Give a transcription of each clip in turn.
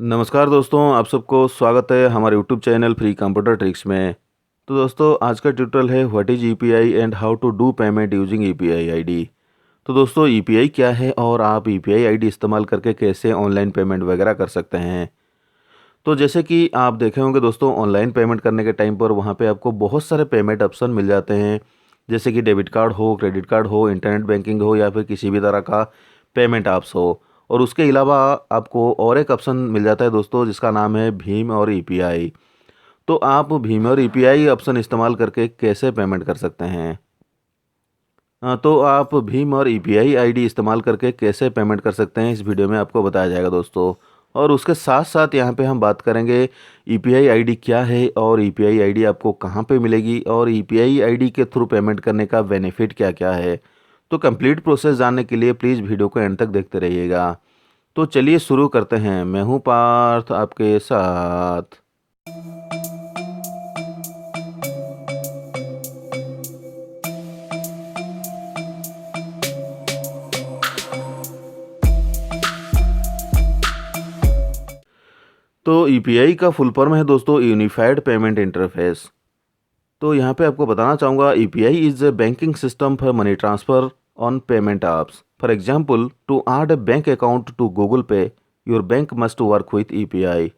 नमस्कार दोस्तों, आप सबको स्वागत है हमारे YouTube channel free computer tricks में। तो दोस्तों, आज का ट्यूटोरियल है what is UPI and how to do payment using UPI ID. तो दोस्तों, ईपीआई क्या है और आप ईपीआई आईडी इस्तेमाल करके कैसे ऑनलाइन पेमेंट वगैरह कर सकते हैं। तो जैसे कि आप देखे होंगे दोस्तों, ऑनलाइन पेमेंट करने के टाइम पर वहाँ पे आपको बहुत सारे पेमेंट ऑप्शन मिल जाते हैं, जैसे कि डेबिट कार्ड हो, क्रेडिट कार्ड हो, इंटरनेट बैंकिंग हो या फिर किसी भी तरह का पेमेंट ऐप्स हो। और उसके अलावा आपको और एक ऑप्शन मिल जाता है दोस्तों, जिसका नाम है भीम और ईपीआई। तो आप भीम और ईपीआई ऑप्शन इस्तेमाल करके कैसे पेमेंट कर सकते हैं। तो आप भीम और ईपीआई आईडी इस्तेमाल करके कैसे पेमेंट कर सकते हैं, इस वीडियो में आपको बताया जाएगा दोस्तों। और उसके साथ साथ यहाँ पे हम बात करेंगे ईपीआई आईडी क्या है और ईपीआई आईडी आपको कहाँ पे मिलेगी और ईपीआई आईडी के थ्रू पेमेंट करने का बेनिफिट क्या क्या है। तो कंप्लीट प्रोसेस जानने के लिए प्लीज़ वीडियो को एंड तक देखते रहिएगा। तो चलिए शुरू करते हैं। मैं हूँ पार्थ आपके साथ। तो ईपीआई का फुल फॉर्म है दोस्तों यूनिफाइड पेमेंट इंटरफेस। तो यहाँ पे आपको बताना चाहूँगा, UPI is a banking system for money transfer on payment apps. For example, to add a bank account to Google Pay, your bank must work with UPI.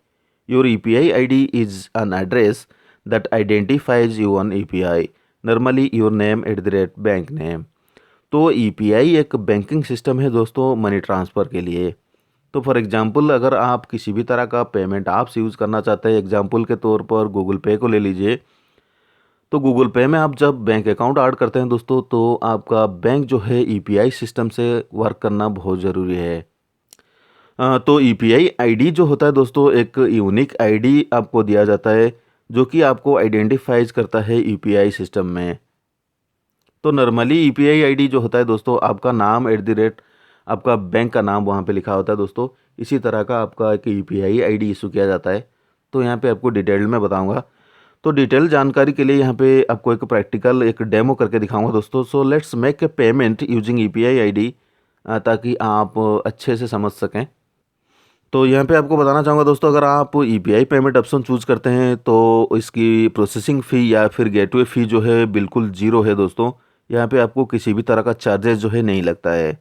Your UPI ID is an address that identifies you on UPI, normally your name at the rate bank name. तो UPI एक banking system है दोस्तों money transfer के लिए। तो for example, अगर आप किसी भी तरह का पेमेंट ऐप्स यूज़ करना चाहते हैं, एग्जांपल के तौर पर गूगल पे को ले लीजिए। तो गूगल पे में आप जब बैंक अकाउंट ऐड करते हैं दोस्तों, तो आपका बैंक जो है ईपीआई सिस्टम से वर्क करना बहुत ज़रूरी है। तो ईपीआई आईडी जो होता है दोस्तों, एक यूनिक आईडी आपको दिया जाता है, जो कि आपको आइडेंटिफाइज करता है ईपीआई सिस्टम में। तो नॉर्मली ईपीआई आईडी जो होता है दोस्तों, आपका नाम एट द रेट आपका बैंक का नाम वहाँ पे लिखा होता है दोस्तों। इसी तरह का आपका एक ईपीआई आईडी इशू किया जाता है। तो यहाँ पे आपको डिटेल में बताऊँगा। तो डिटेल जानकारी के लिए यहाँ पे आपको एक प्रैक्टिकल एक डेमो करके दिखाऊंगा दोस्तों। So let's make a payment using UPI ID, ताकि आप अच्छे से समझ सकें। तो यहाँ पे आपको बताना चाहूँगा दोस्तों, अगर आप ईपीआई पेमेंट ऑप्शन चूज़ करते हैं तो इसकी प्रोसेसिंग फ़ी या फिर गेटवे फ़ी जो है बिल्कुल ज़ीरो है दोस्तों। यहाँ पे आपको किसी भी तरह का चार्जेस जो है नहीं लगता है।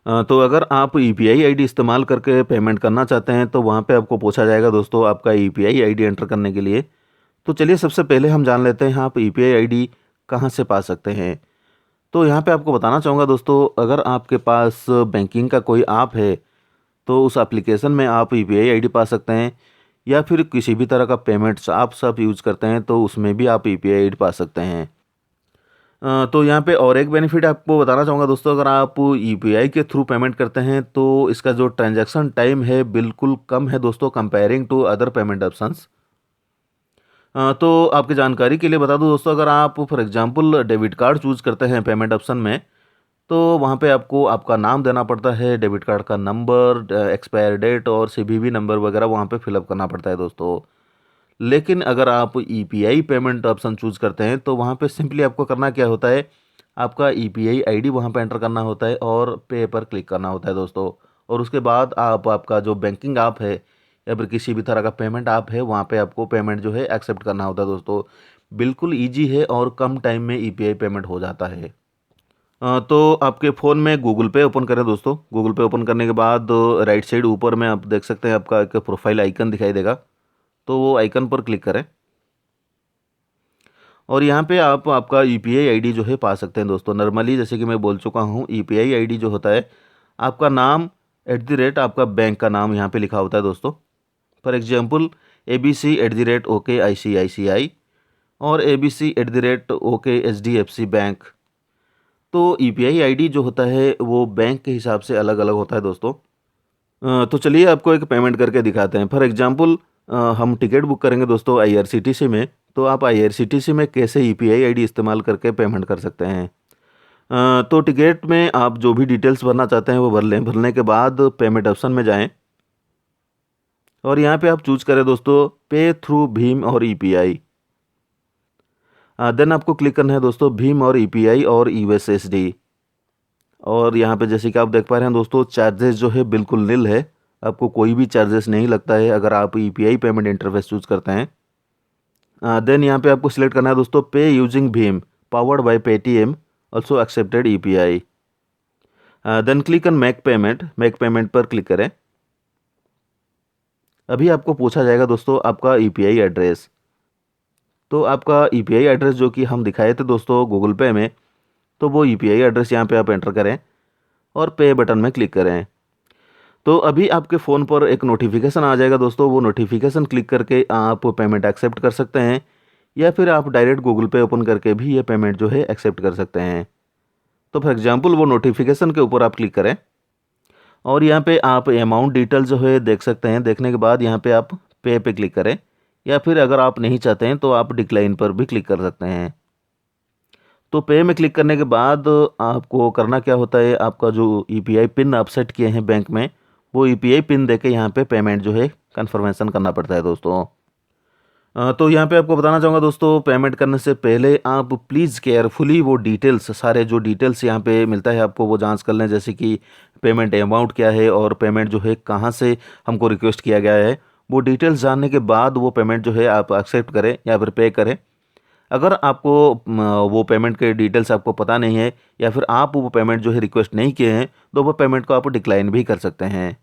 तो अगर आप ईपीआई आईडी इस्तेमाल करके पेमेंट करना चाहते हैं, तो वहाँ पे आपको पूछा जाएगा दोस्तों आपका ईपीआई आईडी एंटर करने के लिए। तो चलिए सबसे पहले हम जान लेते हैं आप ईपीआई आईडी कहाँ से पा सकते हैं। तो यहाँ पे आपको बताना चाहूँगा दोस्तों, अगर आपके पास बैंकिंग का कोई ऐप है, तो उस एप्लीकेशन में आप ईपीआई आईडी पा सकते हैं। या फिर किसी भी तरह का पेमेंट्स आप सब यूज़ करते हैं, तो उसमें भी आप ईपीआई आईडी पा सकते हैं। तो यहाँ पे और एक बेनिफिट आपको बताना चाहूँगा दोस्तों, अगर आप यूपीआई के थ्रू पेमेंट करते हैं, तो इसका जो ट्रांजैक्शन टाइम है बिल्कुल कम है दोस्तों, comparing to other payment options. तो आपकी जानकारी के लिए बता दूं दोस्तों, अगर आप for example debit card choose करते हैं पेमेंट ऑप्शन में, तो वहाँ पे आपको आपका नाम देना पड़ता है, डेबिट कार्ड का नंबर, एक्सपायर डेट और सीवीवी नंबर वगैरह वहाँ पे फिलअप करना पड़ता है दोस्तों। लेकिन अगर आप ईपीआई पेमेंट ऑप्शन चूज़ करते हैं, तो वहाँ पे सिंपली आपको करना क्या होता है, आपका ईपीआई आईडी वहाँ पे एंटर करना होता है और पे पर क्लिक करना होता है दोस्तों। और उसके बाद आप आपका जो बैंकिंग ऐप है या फिर किसी भी तरह का पेमेंट ऐप है, वहाँ पे आपको पेमेंट जो है एक्सेप्ट करना होता है दोस्तों। बिल्कुल ईजी है और कम टाइम में ईपीआई पेमेंट हो जाता है। तो आपके फ़ोन में गूगल पे ओपन करें दोस्तों। गूगल पे ओपन करने के बाद राइट साइड ऊपर में आप देख सकते हैं आपका एक प्रोफाइल आइकन दिखाई देगा। तो वो आइकन पर क्लिक करें और यहाँ पे आप आपका यूपीआई आईडी जो है पा सकते हैं दोस्तों। नॉर्मली जैसे कि मैं बोल चुका हूँ, यूपीआई आईडी जो होता है, आपका नाम एट द रेट आपका बैंक का नाम यहाँ पे लिखा होता है दोस्तों। फॉर एग्जांपल, ABC@OKICICI और ABC@OKHDFC बैंक। तो यूपीआई आईडी जो होता है वो बैंक के हिसाब से अलग अलग होता है दोस्तों। तो चलिए आपको एक पेमेंट करके दिखाते हैं। फॉर एग्जांपल, हम टिकट बुक करेंगे दोस्तों आईआरसीटीसी में। तो आप आईआरसीटीसी में कैसे यूपीआई आईडी इस्तेमाल करके पेमेंट कर सकते हैं। तो टिकट में आप जो भी डिटेल्स भरना चाहते हैं वो भर लें। भरने के बाद पेमेंट ऑप्शन में जाएं और यहाँ पे आप चूज़ करें दोस्तों पे थ्रू भीम और ईपीआई। देन आपको क्लिक करना है दोस्तों भीम और ईपीआई और यूएसएसडी। और यहाँ पे जैसे कि आप देख पा रहे हैं दोस्तों, चार्जेस जो है बिल्कुल निल है। आपको कोई भी चार्जेस नहीं लगता है अगर आप यूपीआई पेमेंट इंटरफेस चूज़ करते हैं। देन यहाँ पे आपको सिलेक्ट करना है दोस्तों पे यूजिंग भीम powered by Paytm also accepted UPI. Then click on make payment पर क्लिक करें। अभी आपको पूछा जाएगा दोस्तों आपका यूपीआई एड्रेस। तो आपका यूपीआई एड्रेस जो कि हम दिखाए थे दोस्तों गूगल पे में, तो वो यूपीआई एड्रेस यहाँ पे आप एंटर करें और पे बटन में क्लिक करें। तो अभी आपके फ़ोन पर एक नोटिफिकेशन आ जाएगा दोस्तों, वो नोटिफिकेशन क्लिक करके आप पेमेंट एक्सेप्ट कर सकते हैं या फिर आप डायरेक्ट गूगल पे ओपन करके भी ये पेमेंट जो है एक्सेप्ट कर सकते हैं। तो फॉर एग्जांपल वो नोटिफिकेशन के ऊपर आप क्लिक करें और यहाँ पे आप अमाउंट डिटेल जो है देख सकते हैं। देखने के बाद यहाँ पे आप पे क्लिक करें या फिर अगर आप नहीं चाहते हैं तो आप डिक्लाइन पर भी क्लिक कर सकते हैं। तो पे में क्लिक करने के बाद आपको करना क्या होता है, आपका जो यूपीआई पिन आप सेट किए हैं बैंक में, वो यूपीआई पिन देके यहाँ पे पेमेंट जो है कन्फर्मेशन करना पड़ता है दोस्तों। तो यहाँ पे आपको बताना चाहूँगा दोस्तों, पेमेंट करने से पहले आप प्लीज़ केयरफुली वो डिटेल्स, सारे जो डिटेल्स यहाँ पे मिलता है आपको, वो जांच कर लें। जैसे कि पेमेंट अमाउंट क्या है और पेमेंट जो है कहाँ से हमको रिक्वेस्ट किया गया है, वो डिटेल्स जानने के बाद वो पेमेंट जो है आप एक्सेप्ट करें या फिर पे करें। अगर आपको वो पेमेंट के डिटेल्स आपको पता नहीं है या फिर आप वो पेमेंट जो है रिक्वेस्ट नहीं किए हैं, तो वो पेमेंट को आप डिक्लाइन भी कर सकते हैं।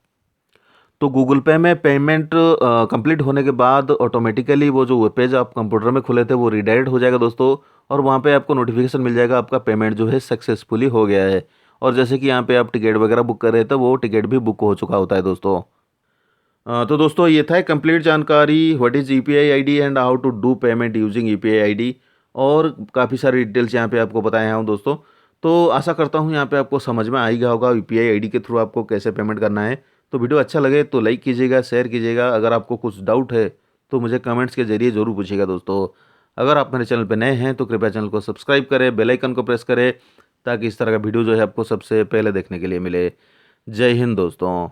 तो गूगल पे में पेमेंट कंप्लीट होने के बाद ऑटोमेटिकली वो जो वेब पेज आप कंप्यूटर में खुले थे वो रीडायरेक्ट हो जाएगा दोस्तों, और वहाँ पे आपको नोटिफिकेशन मिल जाएगा आपका पेमेंट जो है सक्सेसफुली हो गया है। और जैसे कि यहाँ पे आप टिकट वगैरह बुक कर रहे थे, वो टिकट भी बुक हो चुका होता है दोस्तों। तो दोस्तों ये था कंप्लीट जानकारी, what is UPI ID and how to do payment using UPI ID, और काफ़ी सारी डिटेल्स यहाँ पे आपको बताए हैं दोस्तों। तो आशा करता हूँ यहाँ पे आपको समझ में आ ही गया होगा यूपीआई आईडी के थ्रू आपको कैसे पेमेंट करना है। तो वीडियो अच्छा लगे तो लाइक कीजिएगा, शेयर कीजिएगा। अगर आपको कुछ डाउट है तो मुझे कमेंट्स के जरिए ज़रूर पूछिएगा दोस्तों। अगर आप मेरे चैनल पर नए हैं तो कृपया चैनल को सब्सक्राइब करें, बेल आइकन को प्रेस करें, ताकि इस तरह का वीडियो जो है आपको सबसे पहले देखने के लिए मिले। जय हिंद दोस्तों।